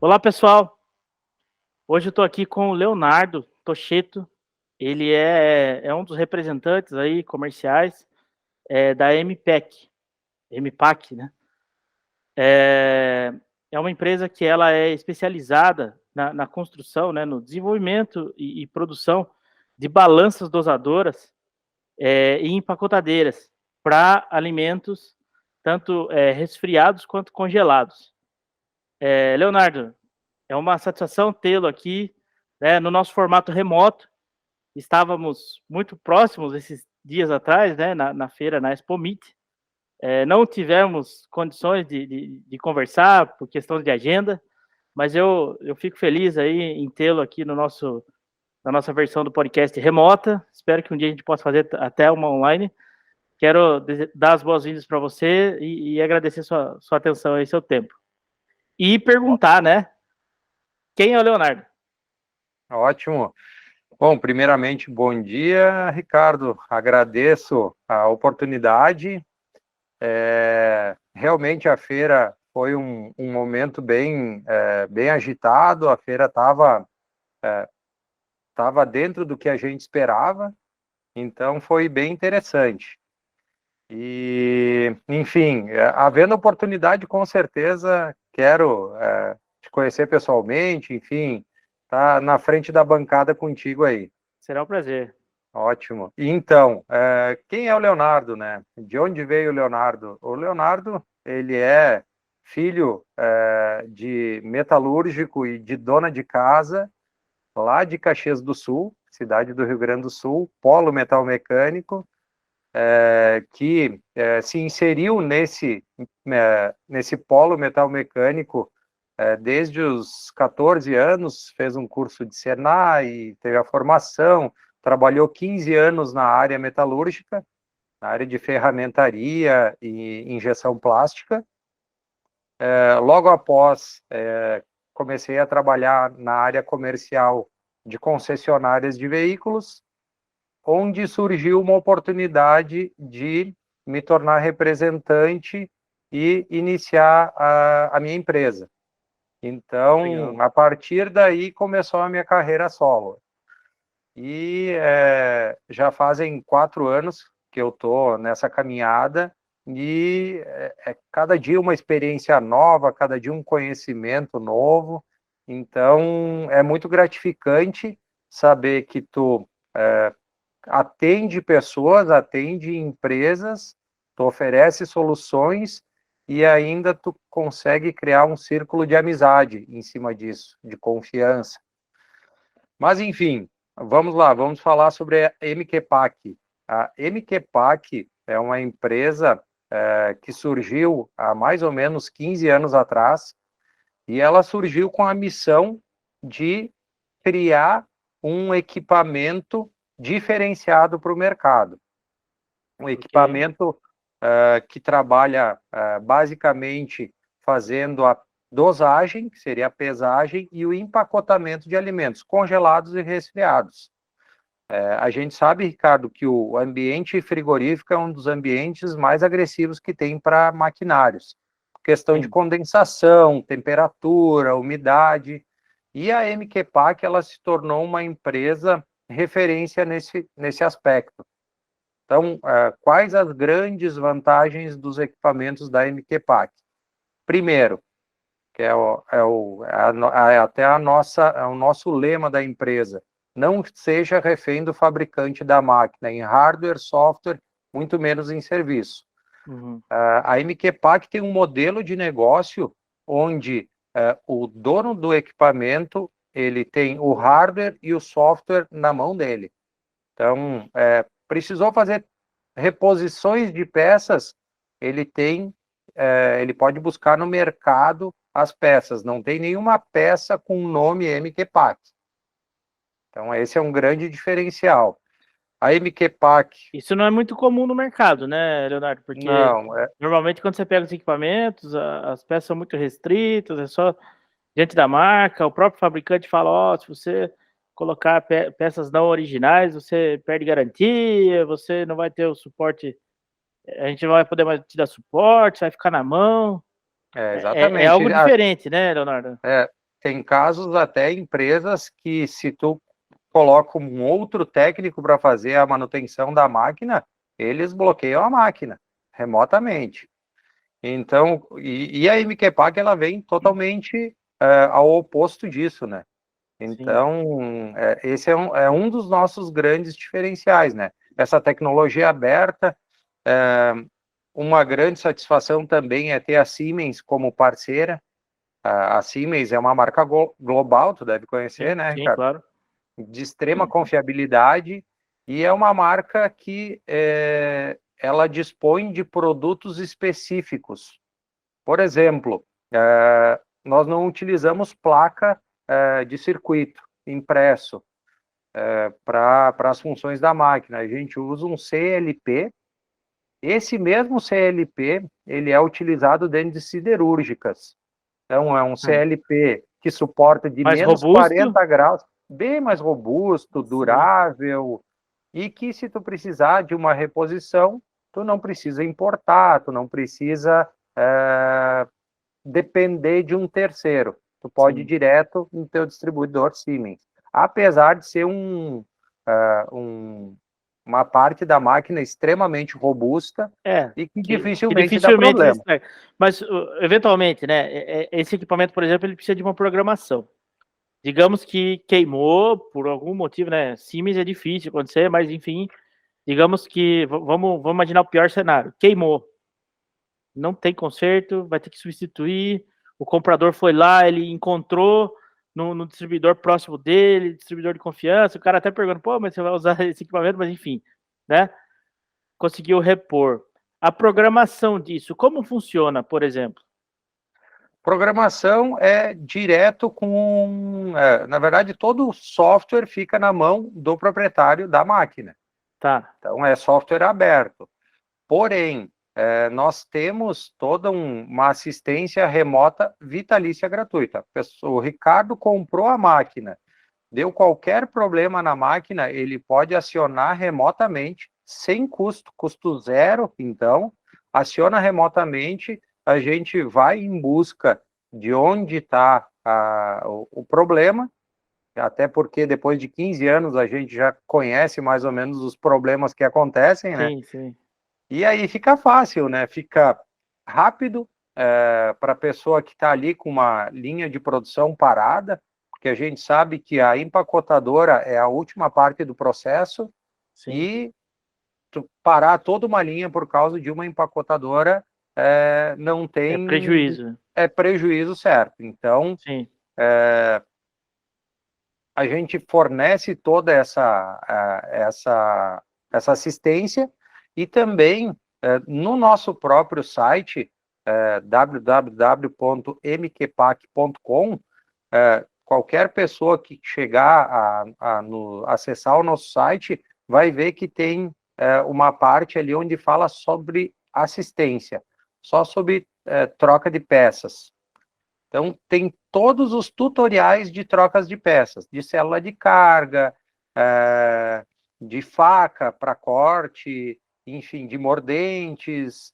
Olá, pessoal. Hoje eu estou aqui com o Leonardo Tocheto. Ele é um dos representantes aí comerciais da MPAC, né? É uma empresa que ela é especializada na construção, né, no desenvolvimento e produção de balanças dosadoras e empacotadeiras para alimentos tanto resfriados quanto congelados. Leonardo, é uma satisfação tê-lo aqui, né, no nosso formato remoto. Estávamos muito próximos esses dias atrás, né, na feira, na Expo Meet. Não tivemos condições de conversar por questão de agenda, mas eu fico feliz aí em tê-lo aqui na nossa versão do podcast remota. Espero que um dia a gente possa fazer até uma online. Quero dar as boas-vindas para você e agradecer sua atenção e seu tempo. E perguntar, né, quem é o Leonardo? Ótimo. Bom, primeiramente, bom dia, Ricardo. Agradeço a oportunidade. Realmente a feira foi um momento bem agitado. A feira estava dentro do que a gente esperava, então foi bem interessante. E, enfim, havendo oportunidade, com certeza quero te conhecer pessoalmente, enfim, tá na frente da bancada contigo aí. Será um prazer. Ótimo. E então, quem é o Leonardo, né? De onde veio o Leonardo? O Leonardo, ele é filho de metalúrgico e de dona de casa, lá de Caxias do Sul, cidade do Rio Grande do Sul, polo metal mecânico, que se inseriu nesse polo metal mecânico desde os 14 anos, fez um curso de Senai, teve a formação, trabalhou 15 anos na área metalúrgica, na área de ferramentaria e injeção plástica. Logo após, comecei a trabalhar na área comercial de concessionárias de veículos, onde surgiu uma oportunidade de me tornar representante e iniciar a minha empresa. Então, legal. A partir daí, começou a minha carreira solo. E já fazem 4 anos que eu estou nessa caminhada e cada dia uma experiência nova, cada dia um conhecimento novo. Então, é muito gratificante saber que tu atende pessoas, atende empresas, tu oferece soluções e ainda tu consegue criar um círculo de amizade em cima disso, de confiança. Mas, enfim, vamos lá, vamos falar sobre a MQPAC. A MQPAC é uma empresa que surgiu há mais ou menos 15 anos atrás e ela surgiu com a missão de criar um equipamento diferenciado para o mercado. Um equipamento que trabalha basicamente fazendo a dosagem, que seria a pesagem, e o empacotamento de alimentos congelados e resfriados. A gente sabe, Ricardo, que o ambiente frigorífico é um dos ambientes mais agressivos que tem para maquinários. Questão de condensação, temperatura, umidade. E a MQPAC, ela se tornou uma empresa referência nesse aspecto. Então, quais as grandes vantagens dos equipamentos da MQPAC? Primeiro, que até o nosso lema da empresa, não seja refém do fabricante da máquina, em hardware, software, muito menos em serviço. Uhum. A MQPAC tem um modelo de negócio onde o dono do equipamento, ele tem o hardware e o software na mão dele. Então, precisou fazer reposições de peças, ele pode buscar no mercado as peças, não tem nenhuma peça com o nome MQPAC. Então, esse é um grande diferencial. A MQPAC... Isso não é muito comum no mercado, né, Leonardo? Porque normalmente quando você pega os equipamentos, as peças são muito restritas, é só diante da marca, o próprio fabricante fala, se você colocar peças não originais, você perde garantia, você não vai ter o suporte, a gente não vai poder mais te dar suporte, vai ficar na mão. Exatamente. É algo diferente, né, Leonardo? tem casos até empresas que, se tu coloca um outro técnico para fazer a manutenção da máquina, eles bloqueiam a máquina remotamente. Então, e a MQPAC, ela vem totalmente ao oposto disso, né? Então, esse é um dos nossos grandes diferenciais, né? Essa tecnologia aberta, uma grande satisfação também é ter a Siemens como parceira. A Siemens é uma marca global, tu deve conhecer, né, sim, Ricardo? claro. De extrema confiabilidade, e é uma marca que ela dispõe de produtos específicos. Por exemplo, nós não utilizamos placa de circuito impresso para as funções da máquina. A gente usa um CLP. Esse mesmo CLP, ele é utilizado dentro de siderúrgicas. Então, é um CLP que suporta de Mais menos robusto? 40 graus, bem mais robusto, durável, e que, se tu precisar de uma reposição, tu não precisa importar, tu não precisa depender de um terceiro. Tu pode ir direto no teu distribuidor Siemens. Apesar de ser uma parte da máquina extremamente robusta e que dificilmente dá problema. Mas, eventualmente, né, esse equipamento, por exemplo, ele precisa de uma programação. Digamos que queimou por algum motivo, né? Siemens é difícil acontecer, mas enfim, digamos que vamos imaginar o pior cenário. Queimou. Não tem conserto, vai ter que substituir. O comprador foi lá, ele encontrou no distribuidor próximo dele, distribuidor de confiança. O cara até pergunta, pô, mas você vai usar esse equipamento? Mas enfim, né? Conseguiu repor. A programação disso, como funciona, por exemplo? Programação é direto com... na verdade, todo o software fica na mão do proprietário da máquina. Tá. Então, é software aberto. Porém, nós temos toda uma assistência remota vitalícia gratuita. O Ricardo comprou a máquina, deu qualquer problema na máquina, ele pode acionar remotamente, sem custo, custo zero, então, aciona remotamente, a gente vai em busca de onde está o problema, até porque depois de 15 anos a gente já conhece mais ou menos os problemas que acontecem, né? Sim. E aí fica fácil, né? Fica rápido para a pessoa que está ali com uma linha de produção parada, porque a gente sabe que a empacotadora é a última parte do processo. Sim. E parar toda uma linha por causa de uma empacotadora não tem... É prejuízo. É prejuízo, certo. Então, Sim. A gente fornece toda essa assistência, e também no nosso próprio site, www.mqpac.com, qualquer pessoa que chegar a acessar o nosso site vai ver que tem uma parte ali onde fala sobre assistência, só sobre troca de peças. Então, tem todos os tutoriais de trocas de peças, de célula de carga, de faca para corte, enfim, de mordentes,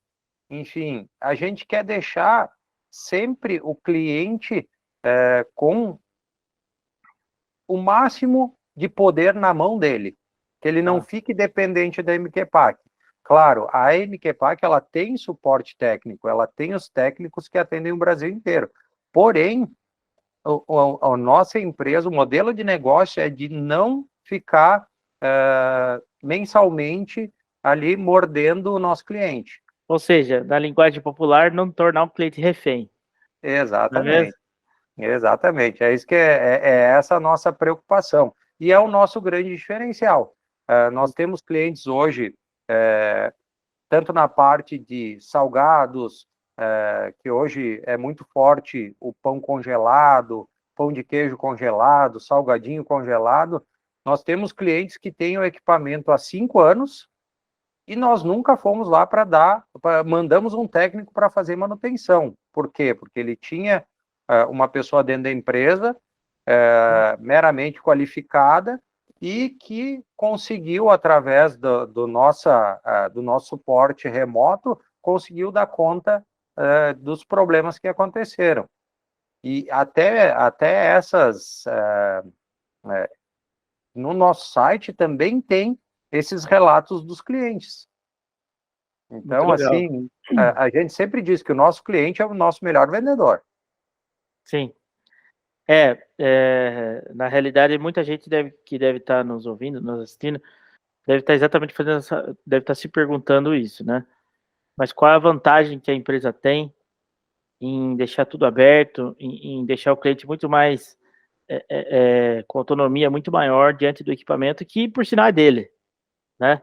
enfim. A gente quer deixar sempre o cliente com o máximo de poder na mão dele, que ele não fique dependente da MQPAC. Claro, a MQPAC, ela tem suporte técnico, ela tem os técnicos que atendem o Brasil inteiro. Porém, a nossa empresa, o modelo de negócio é de não ficar mensalmente ali mordendo o nosso cliente. Ou seja, na linguagem popular, não tornar o cliente refém. Exatamente. Exatamente. É isso que é essa a nossa preocupação. E é o nosso grande diferencial. Nós temos clientes hoje, tanto na parte de salgados, que hoje é muito forte o pão congelado, pão de queijo congelado, salgadinho congelado. Nós temos clientes que têm o equipamento há 5 anos e nós nunca fomos lá mandamos um técnico para fazer manutenção. Por quê? Porque ele tinha uma pessoa dentro da empresa meramente qualificada e que conseguiu, através do nosso suporte remoto, conseguiu dar conta dos problemas que aconteceram. E até essas, no nosso site também tem esses relatos dos clientes. Muito Então, legal. assim, a gente sempre diz que o nosso cliente é o nosso melhor vendedor. Sim. Na realidade, muita gente que deve estar nos ouvindo, nos assistindo, deve estar exatamente deve estar se perguntando isso, né? Mas qual é a vantagem que a empresa tem em deixar tudo aberto, em deixar o cliente muito mais com autonomia muito maior diante do equipamento que, por sinal, é dele, né?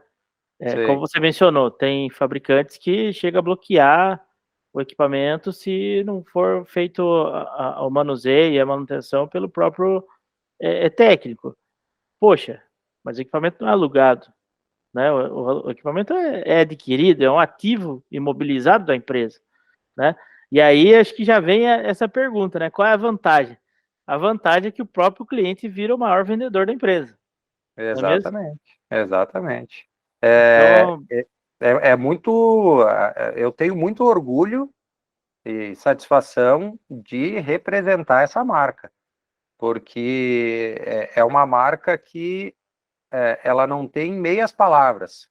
Como Sim, você mencionou, tem fabricantes que chega a bloquear o equipamento se não for feito o manuseio e a manutenção pelo próprio técnico. Poxa, mas o equipamento não é alugado, né? O equipamento é adquirido, é um ativo imobilizado da empresa, né? E aí acho que já vem essa pergunta, né? Qual é a vantagem? A vantagem é que o próprio cliente vira o maior vendedor da empresa, não é mesmo? exatamente, exatamente. Então, É muito, eu tenho muito orgulho e satisfação de representar essa marca, porque é uma marca que ela não tem meias palavras.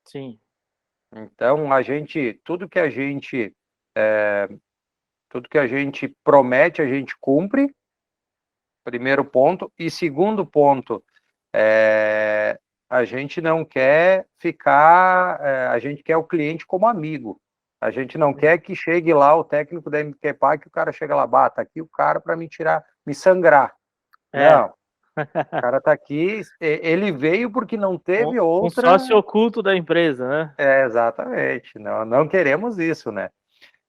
sim, Então, tudo que a gente promete, a gente cumpre, primeiro ponto. E segundo ponto, a gente não quer a gente quer o cliente como amigo. A gente não quer que chegue lá o técnico da MQPAC, que o cara chega lá, bata aqui o cara para me sangrar. é. Não, o cara tá aqui, ele veio porque não Um, teve um outra. sócio oculto da empresa, né? Exatamente, não queremos isso, né?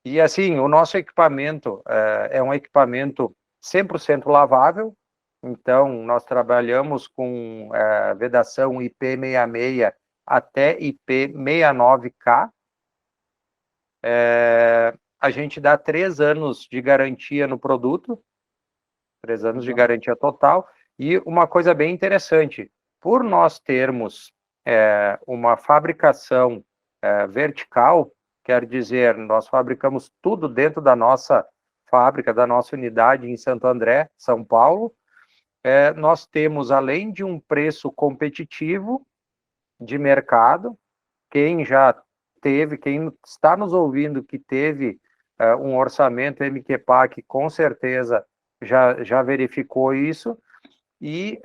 E assim, o nosso equipamento é um equipamento 100% lavável, então nós trabalhamos com vedação IP66 até IP69K. A gente dá 3 anos de garantia no produto, 3 anos de Legal. garantia total. E uma coisa bem interessante, por nós termos uma fabricação vertical, quer dizer, nós fabricamos tudo dentro da nossa fábrica, da nossa unidade em Santo André, São Paulo. Nós temos, além de um preço competitivo de mercado, quem está nos ouvindo que teve um orçamento MQPAC, com certeza já verificou isso. E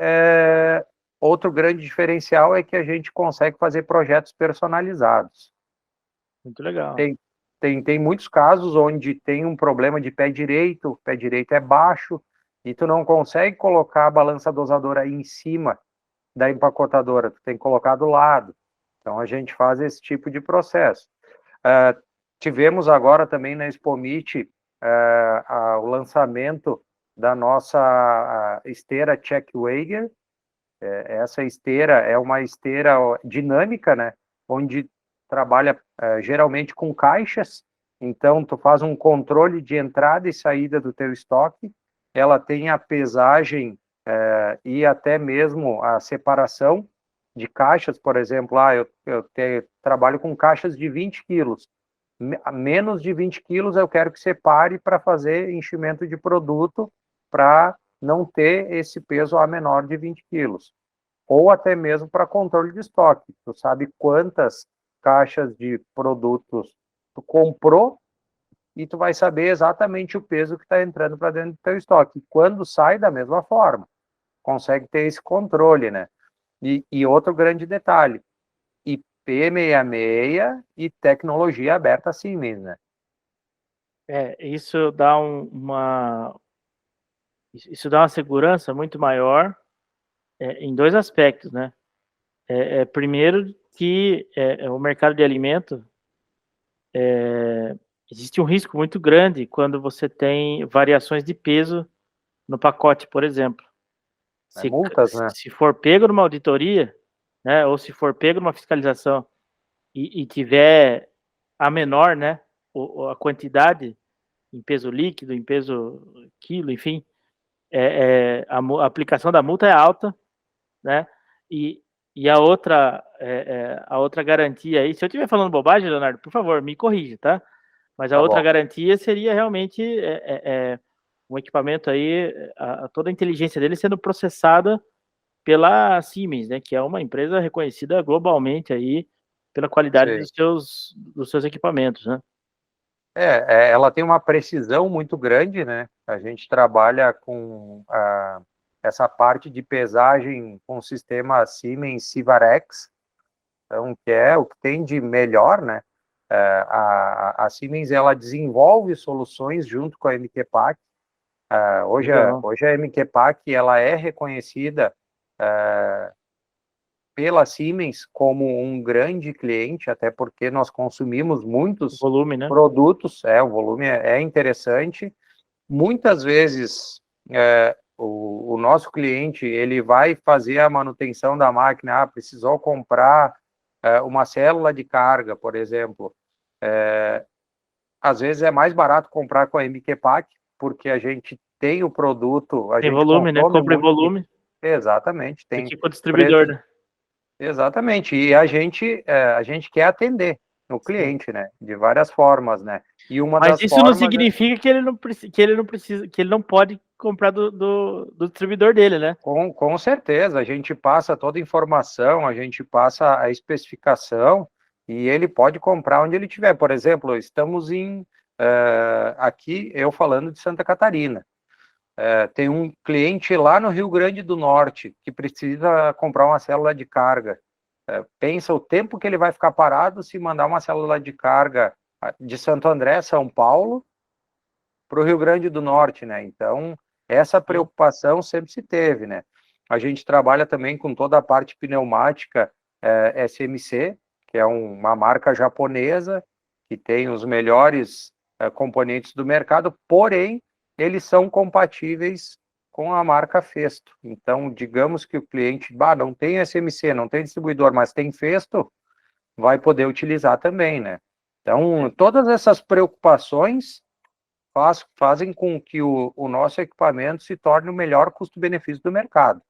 outro grande diferencial é que a gente consegue fazer projetos personalizados. Muito legal. Tem muitos casos onde tem um problema de o pé direito é baixo, e tu não consegue colocar a balança dosadora aí em cima da empacotadora, tu tem que colocar do lado. Então a gente faz esse tipo de processo. Tivemos agora também na Expomit o lançamento da nossa esteira Checkwager. Essa esteira é uma esteira dinâmica, né? Onde trabalha geralmente com caixas. Então tu faz um controle de entrada e saída do teu estoque. Ela tem a pesagem e até mesmo a separação de caixas, por exemplo, trabalho com caixas de 20 quilos. Menos de 20 quilos eu quero que separe para fazer enchimento de produto, para não ter esse peso a menor de 20 quilos. Ou até mesmo para controle de estoque. Tu sabe quantas caixas de produtos tu comprou e tu vai saber exatamente o peso que está entrando para dentro do teu estoque. E quando sai, da mesma forma. Consegue ter esse controle, né? E outro grande detalhe, IP66 e tecnologia aberta Siemens, né? Isso dá isso dá uma segurança muito maior em dois aspectos, né? Primeiro que o mercado de alimento existe um risco muito grande quando você tem variações de peso no pacote, por exemplo. Multas, né? Se for pego numa auditoria, né, ou se for pego numa fiscalização e tiver a menor, né, a quantidade em peso líquido, em peso quilo, enfim, a aplicação da multa é alta, né? E, e a outra garantia aí, se eu estiver falando bobagem, Leonardo, por favor, me corrija, tá? Mas a Tá outra bom. garantia seria realmente um equipamento aí, toda a inteligência dele sendo processada pela Siemens, né, que é uma empresa reconhecida globalmente aí pela qualidade Sim. dos seus equipamentos, né? Ela tem uma precisão muito grande, né? A gente trabalha com essa parte de pesagem com o sistema Siemens Sivarex, então, que é o que tem de melhor, né? A Siemens, ela desenvolve soluções junto com a MQPAC. Hoje a MQPAC, ela é reconhecida pela Siemens como um grande cliente, até porque nós consumimos muitos volume, né? produtos, o volume é interessante. Muitas vezes o nosso cliente ele vai fazer a manutenção da máquina, precisou comprar uma célula de carga, por exemplo. Às vezes é mais barato comprar com a MQPAC, porque a gente tem o produto, a Tem gente volume, né? consome Compra em muito. volume. Exatamente, Do tem que com o distribuidor, preço. né? Exatamente, e a gente quer atender o Sim. cliente, né? De várias formas, né? E uma Mas das isso não formas significa que ele não precisa, que ele não pode comprar do distribuidor dele, né? com certeza, a gente passa toda a informação, a gente passa a especificação e ele pode comprar onde ele estiver. Por exemplo, estamos aqui, eu falando de Santa Catarina. Tem um cliente lá no Rio Grande do Norte que precisa comprar uma célula de carga. Pensa o tempo que ele vai ficar parado se mandar uma célula de carga de Santo André, São Paulo, para o Rio Grande do Norte, né? Então, essa preocupação sempre se teve, né? A gente trabalha também com toda a parte pneumática SMC, que é uma marca japonesa que tem os melhores componentes do mercado, porém, eles são compatíveis com a marca Festo. Então, digamos que o cliente, não tem SMC, não tem distribuidor, mas tem Festo, vai poder utilizar também, né? Então, todas essas preocupações fazem com que o nosso equipamento se torne o melhor custo-benefício do mercado.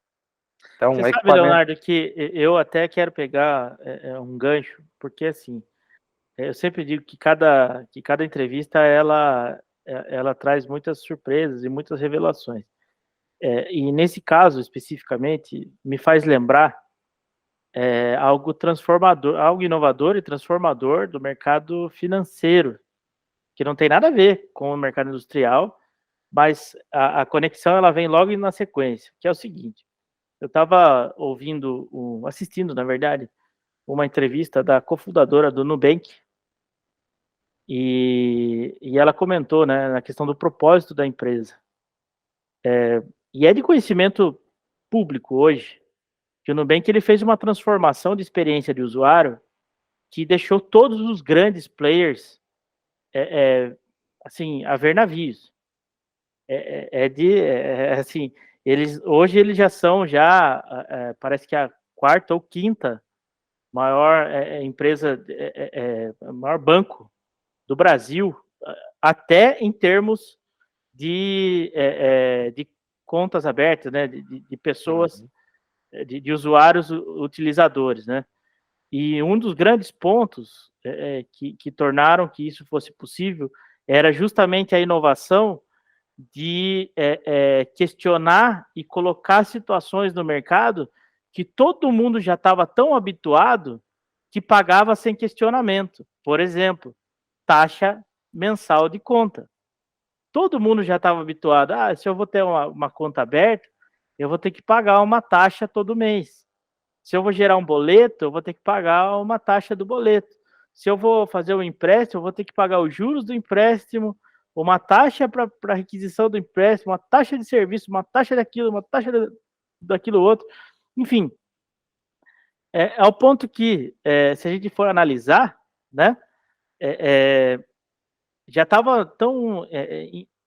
Então, Você sabe, Leonardo, que eu até quero pegar um gancho, porque assim, eu sempre digo que cada entrevista ela traz muitas surpresas e muitas revelações. E nesse caso especificamente, me faz lembrar algo transformador, algo inovador e transformador do mercado financeiro, que não tem nada a ver com o mercado industrial, mas a conexão ela vem logo na sequência, que é o seguinte: eu estava assistindo, na verdade, uma entrevista da cofundadora do Nubank, e ela comentou, né, na questão do propósito da empresa. E é de conhecimento público hoje que o Nubank ele fez uma transformação de experiência de usuário que deixou todos os grandes players assim, a ver navios. Assim, hoje eles já são parece que a quarta ou quinta maior empresa, maior banco do Brasil, até em termos de contas abertas, né, de pessoas, de usuários utilizadores, né? E um dos grandes pontos que tornaram que isso fosse possível era justamente a inovação de questionar e colocar situações no mercado que todo mundo já estava tão habituado que pagava sem questionamento. Por exemplo, taxa mensal de conta. Todo mundo já estava habituado. Se eu vou ter uma conta aberta, eu vou ter que pagar uma taxa todo mês. Se eu vou gerar um boleto, eu vou ter que pagar uma taxa do boleto. Se eu vou fazer um empréstimo, eu vou ter que pagar os juros do empréstimo, uma taxa para requisição do empréstimo, uma taxa de serviço, uma taxa daquilo, uma taxa daquilo outro. Enfim, ao ponto que, se a gente for analisar, né, já estava tão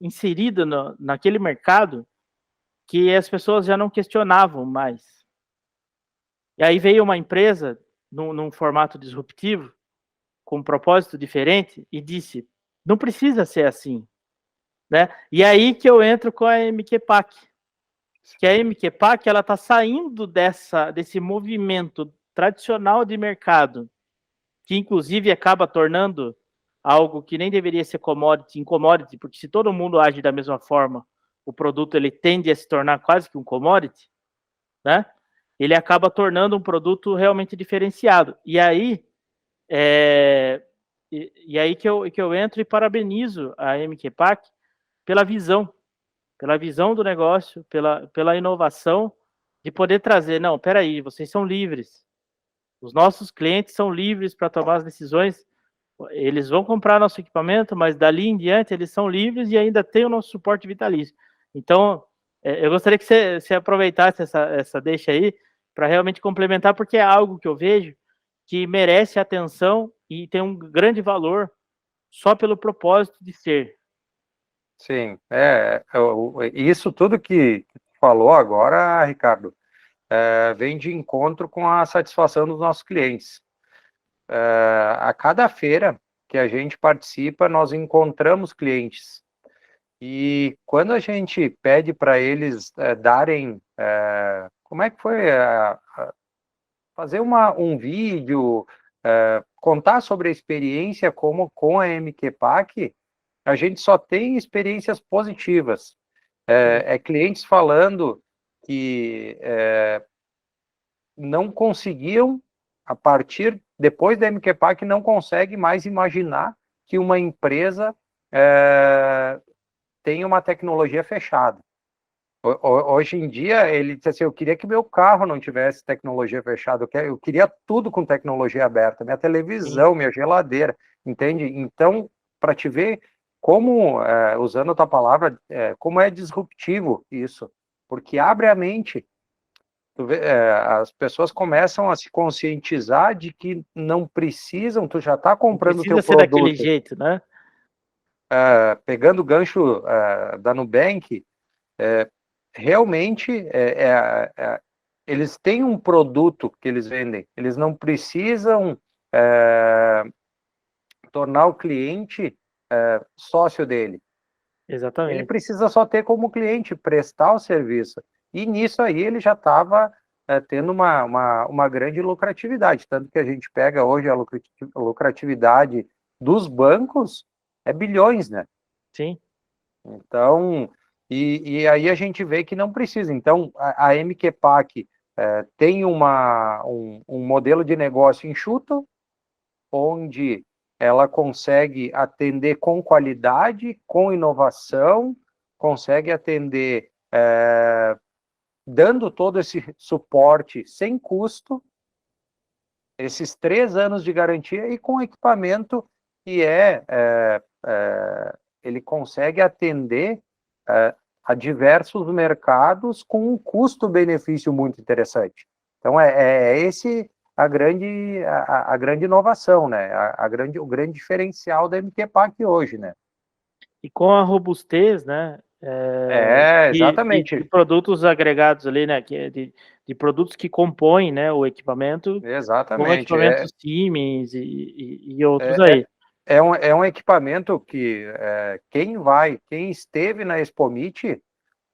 inserido naquele mercado que as pessoas já não questionavam mais. E aí veio uma empresa num formato disruptivo, com um propósito diferente, e disse: não precisa ser assim, né? E aí que eu entro com a MQPAC, que a MQPAC ela está saindo desse movimento tradicional de mercado, que inclusive acaba tornando algo que nem deveria ser commodity, porque se todo mundo age da mesma forma, o produto ele tende a se tornar quase que um commodity, né? Ele acaba tornando um produto realmente diferenciado. E aí, aí que eu entro e parabenizo a MQPAC pela visão do negócio, pela inovação, de poder trazer, não, peraí, vocês são livres, os nossos clientes são livres para tomar as decisões, eles vão comprar nosso equipamento, mas dali em diante eles são livres e ainda tem o nosso suporte vitalício. Então, eu gostaria que você aproveitasse essa deixa aí, para realmente complementar, porque é algo que eu vejo que merece atenção e tem um grande valor só pelo propósito de ser. Sim, isso tudo que falou agora, Ricardo, vem de encontro com a satisfação dos nossos clientes. A cada feira que a gente participa, nós encontramos clientes. E quando a gente pede para eles darem, como é que foi, fazer um vídeo, contar sobre a experiência como com a MQPAC, a gente só tem experiências positivas. Clientes falando que não conseguiam, depois da MQPAC, não consegue mais imaginar que uma empresa tem uma tecnologia fechada. Hoje em dia, ele disse assim, eu queria que meu carro não tivesse tecnologia fechada, eu queria tudo com tecnologia aberta, minha televisão, minha geladeira, entende? Então, para te ver como, usando a tua palavra, como é disruptivo isso, porque abre a mente, as pessoas começam a se conscientizar de que não precisam, tu já está comprando o teu produto. Não precisa ser daquele jeito, né? Pegando o gancho da Nubank, realmente eles têm um produto que eles vendem, eles não precisam tornar o cliente sócio dele. Exatamente. Ele precisa só ter como cliente, prestar o serviço. E nisso aí ele já estava tendo uma grande lucratividade, tanto que a gente pega hoje a lucratividade dos bancos é bilhões, né? Sim. Então, e aí a gente vê que não precisa. Então, a MQPAC tem um modelo de negócio enxuto, onde ela consegue atender com qualidade, com inovação, consegue atender dando todo esse suporte sem custo, esses 3 anos de garantia e com equipamento que ele consegue atender a diversos mercados com um custo-benefício muito interessante. Então, esse a grande inovação, né? O grande diferencial da MQPAC hoje, né? E com a robustez, né? Exatamente. De produtos agregados ali, né? De produtos que compõem, né, o equipamento. Exatamente. Com equipamentos Siemens e outros aí. É um equipamento que quem esteve na Expomit,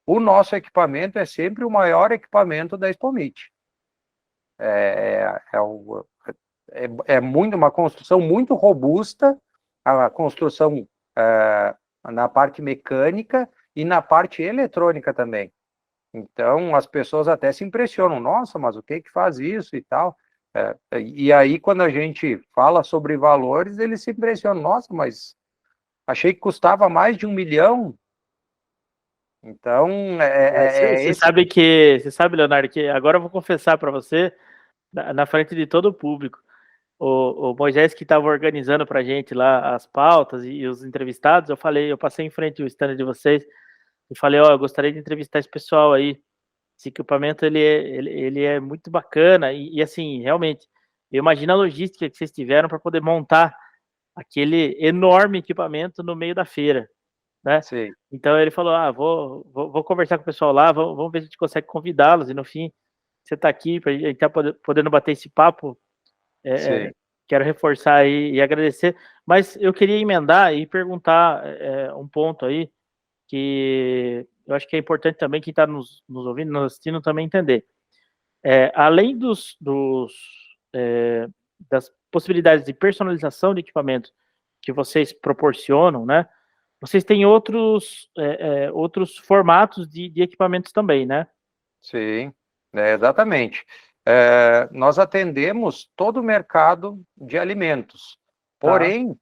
o nosso equipamento é sempre o maior equipamento da Expomit. Uma construção muito robusta, a construção na parte mecânica e na parte eletrônica também. Então, as pessoas até se impressionam, nossa, mas o que faz isso e tal? E aí, quando a gente fala sobre valores, eles se impressionam, nossa, mas achei que custava mais de 1 milhão. Então, você sabe, Leonardo, que agora eu vou confessar para você, na frente de todo o público, o Moisés que estava organizando para a gente lá as pautas e os entrevistados, eu passei em frente ao stand de vocês e falei, eu gostaria de entrevistar esse pessoal aí. Esse equipamento ele é muito bacana e assim, realmente, eu imagino a logística que vocês tiveram para poder montar aquele enorme equipamento no meio da feira, né? Sim. Então ele falou, vou conversar com o pessoal lá, vamos ver se a gente consegue convidá-los, e no fim, você está aqui, para a gente estar podendo bater esse papo, quero reforçar aí e agradecer, mas eu queria emendar e perguntar um ponto aí, que eu acho que é importante também quem está nos ouvindo, nos assistindo também entender. Além das possibilidades de personalização de equipamento que vocês proporcionam, né, vocês têm outros formatos de equipamentos também, né? Sim, exatamente. Nós atendemos todo o mercado de alimentos, Tá, porém,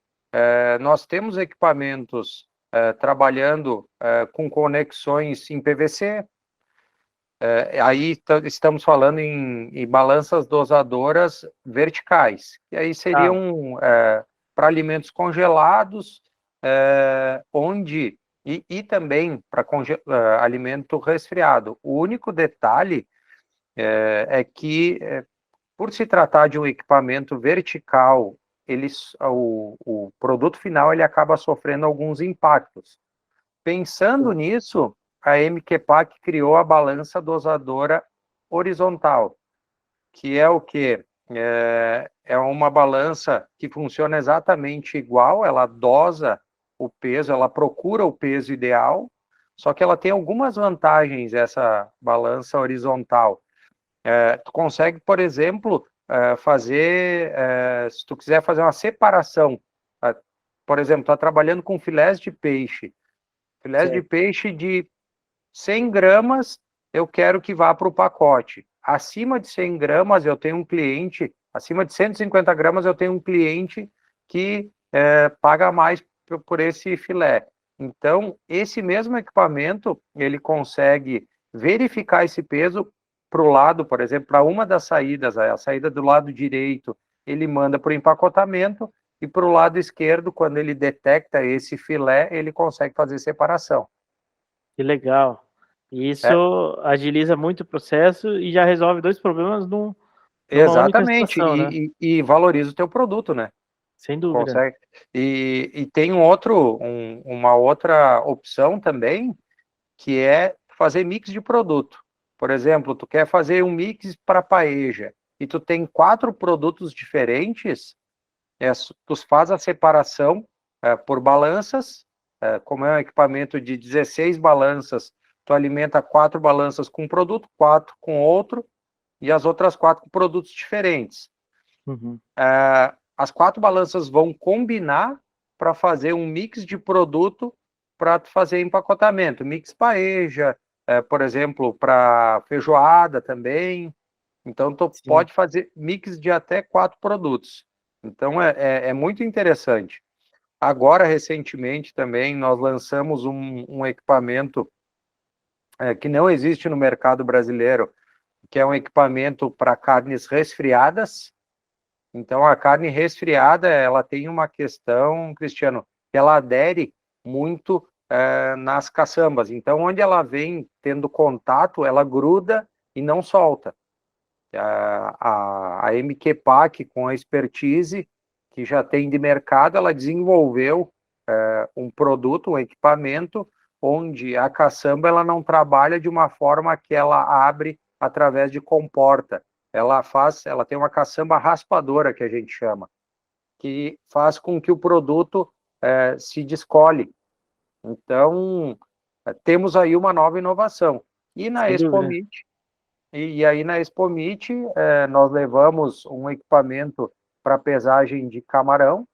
nós temos equipamentos trabalhando com conexões em PVC. Aí estamos falando em balanças dosadoras verticais, e aí tá. seriam para alimentos congelados, onde e também para alimento resfriado. O único detalhe é que, por se tratar de um equipamento vertical, o produto final ele acaba sofrendo alguns impactos. Pensando nisso, a MQPAC criou a balança dosadora horizontal, que é o quê? É uma balança que funciona exatamente igual, ela dosa o peso, ela procura o peso ideal, só que ela tem algumas vantagens, essa balança horizontal. Tu consegue, por exemplo, se tu quiser fazer uma separação, por exemplo, está trabalhando com filés de Certo. peixe de 100 gramas, eu quero que vá para o pacote. Acima de 100 gramas, eu tenho um cliente, acima de 150 gramas, eu tenho um cliente que paga mais por esse filé. Então, esse mesmo equipamento, ele consegue verificar esse peso para o lado, por exemplo, para uma das saídas, a saída do lado direito, ele manda para o empacotamento, e para o lado esquerdo, quando ele detecta esse filé, ele consegue fazer separação. Que legal. E É, isso agiliza muito o processo e já resolve dois problemas numa única exatamente, situação, né? e valoriza o teu produto, né? Sem dúvida. Consegue. E tem uma outra opção também, que é fazer mix de produto. Por exemplo, tu quer fazer um mix para paeja e tu tem 4 produtos diferentes, tu faz a separação por balanças, como é um equipamento de 16 balanças, tu alimenta 4 balanças com um produto, 4 com outro, e as outras 4 com produtos diferentes. Uhum. As 4 balanças vão combinar para fazer um mix de produto para fazer empacotamento. Mix paeja, por exemplo, para feijoada também. Então, tu Sim. pode fazer mix de até 4 produtos. Então, é muito interessante. Agora, recentemente, também, nós lançamos um equipamento que não existe no mercado brasileiro, que é um equipamento para carnes resfriadas. Então, a carne resfriada, ela tem uma questão, Cristiano, que ela adere muito nas caçambas. Então, onde ela vem tendo contato, ela gruda e não solta. A MQPAC, com a expertise que já tem de mercado, ela desenvolveu um produto, um equipamento, onde a caçamba ela não trabalha de uma forma que ela abre através de comporta. Ela tem uma caçamba raspadora, que a gente chama, que faz com que o produto se descole. Então, temos aí uma nova inovação. E na Sem Expo dúvida. Meet, aí na Expo Meet, nós levamos um equipamento para pesagem de camarão,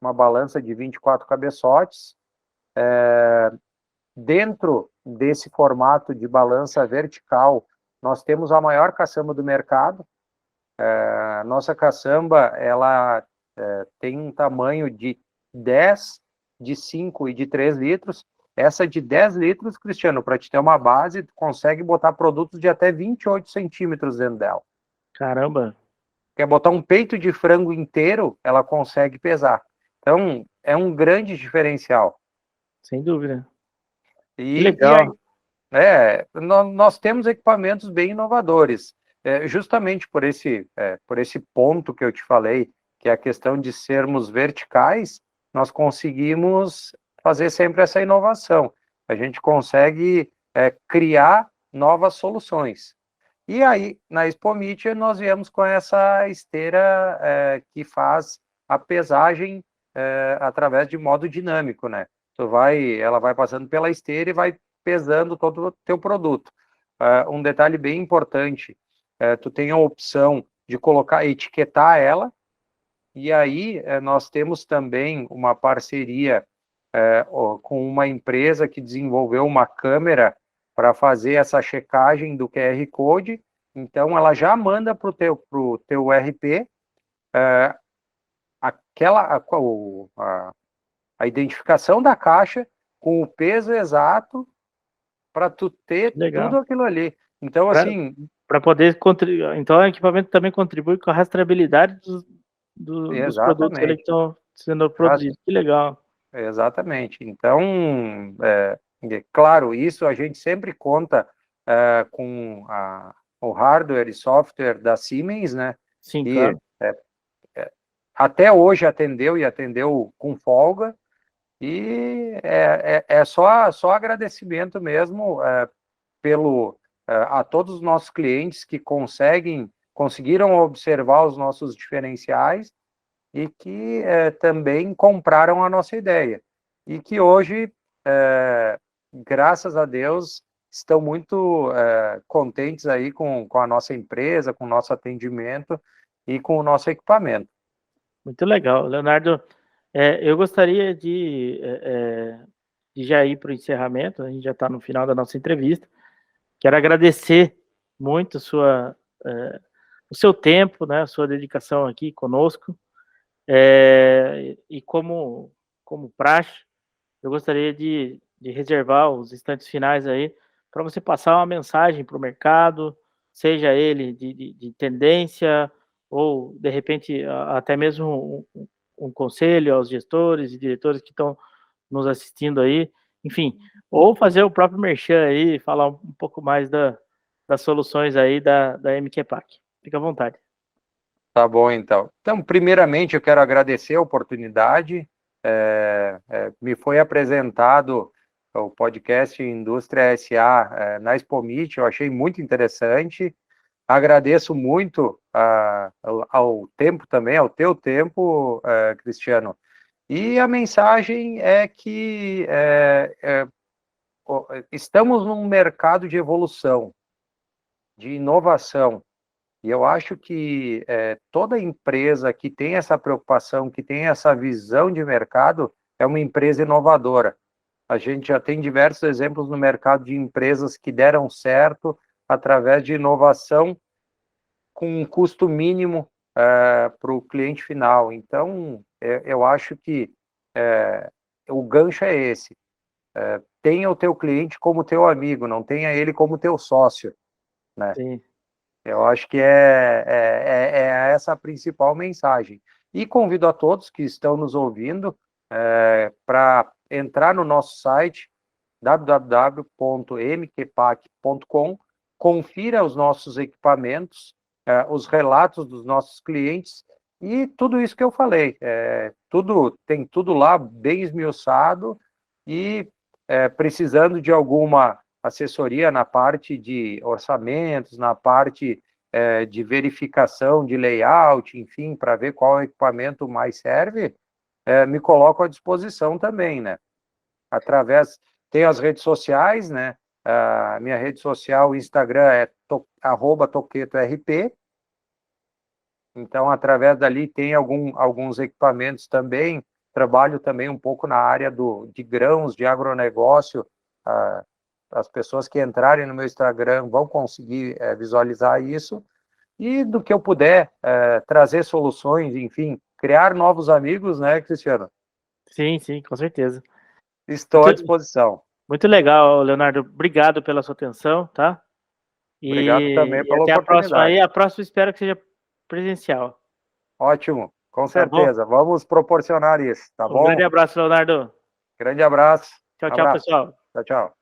uma balança de 24 cabeçotes. Dentro desse formato de balança vertical, nós temos a maior caçamba do mercado. A nossa caçamba, ela tem um tamanho de 10, de 5 e de 3 litros. Essa de 10 litros, Cristiano, para te ter uma base, tu consegue botar produtos de até 28 centímetros dentro dela. Caramba, Quer botar um peito de frango inteiro, ela consegue pesar. Então, é um grande diferencial. sem dúvida. Que E aí, legal. nós temos equipamentos bem inovadores, justamente por esse ponto que eu te falei, que é a questão de sermos verticais, nós conseguimos fazer sempre essa inovação. A gente consegue criar novas soluções. E aí, na Expo Meet, nós viemos com essa esteira que faz a pesagem através de modo dinâmico, né? Ela vai passando pela esteira e vai pesando todo o teu produto. Um detalhe bem importante, tu tem a opção de etiquetar ela, e aí nós temos também uma parceria com uma empresa que desenvolveu uma câmera para fazer essa checagem do QR Code. Então, ela já manda para o teu RP a identificação da caixa com o peso exato para tu ter tudo aquilo ali. Então, assim... Para poder contribuir... Então, o equipamento também contribui com a rastreabilidade dos produtos que estão sendo produzidos. Que legal. Exatamente. Então, claro, isso a gente sempre conta com o hardware e software da Siemens, né? Sim, claro. Até hoje atendeu com folga, e é só agradecimento mesmo a todos os nossos clientes que conseguiram observar os nossos diferenciais e que também compraram a nossa ideia. E que hoje, graças a Deus, estão muito contentes aí com a nossa empresa, com o nosso atendimento e com o nosso equipamento. Muito legal. Leonardo, eu gostaria de já ir para o encerramento, a gente já está no final da nossa entrevista. Quero agradecer muito o seu tempo, né, a sua dedicação aqui conosco, e como praxe, eu gostaria de reservar os instantes finais aí para você passar uma mensagem para o mercado, seja ele de tendência ou, de repente, até mesmo um conselho aos gestores e diretores que estão nos assistindo aí, enfim, ou fazer o próprio merchan aí, falar um pouco mais das soluções aí da MQPAC. Fica à vontade. Tá bom, então. Então, primeiramente, eu quero agradecer a oportunidade. Me foi apresentado o podcast Indústria S.A. Na Expo Meet, eu achei muito interessante. Agradeço muito ao tempo também, ao teu tempo, Cristiano. E a mensagem é que estamos num mercado de evolução, de inovação. E eu acho que toda empresa que tem essa preocupação, que tem essa visão de mercado, é uma empresa inovadora. A gente já tem diversos exemplos no mercado de empresas que deram certo através de inovação com um custo mínimo para o cliente final. Então, eu acho que o gancho é esse. Tenha o teu cliente como teu amigo, não tenha ele como teu sócio, né? Sim. Eu acho que é essa a principal mensagem. E convido a todos que estão nos ouvindo para entrar no nosso site www.mqpac.com, confira os nossos equipamentos, os relatos dos nossos clientes e tudo isso que eu falei. Tem tudo lá bem esmiuçado e precisando de alguma assessoria na parte de orçamentos, na parte de verificação de layout, enfim, para ver qual equipamento mais serve, me coloco à disposição também, né? Tem as redes sociais, né? A minha rede social, o Instagram é @toquetorp. Então, através dali tem alguns equipamentos também. Trabalho também um pouco na área de grãos, de agronegócio. As pessoas que entrarem no meu Instagram vão conseguir visualizar isso. E do que eu puder trazer soluções, enfim, criar novos amigos, né, Cristiano? Sim, com certeza. Estou à disposição. Muito legal, Leonardo. Obrigado pela sua atenção, tá? Obrigado também pela até oportunidade. A próxima aí. A próxima espero que seja presencial. Ótimo, com certeza. Vamos proporcionar isso, tá bom? Um grande abraço, Leonardo. Grande abraço. Tchau, pessoal. Tchau, tchau.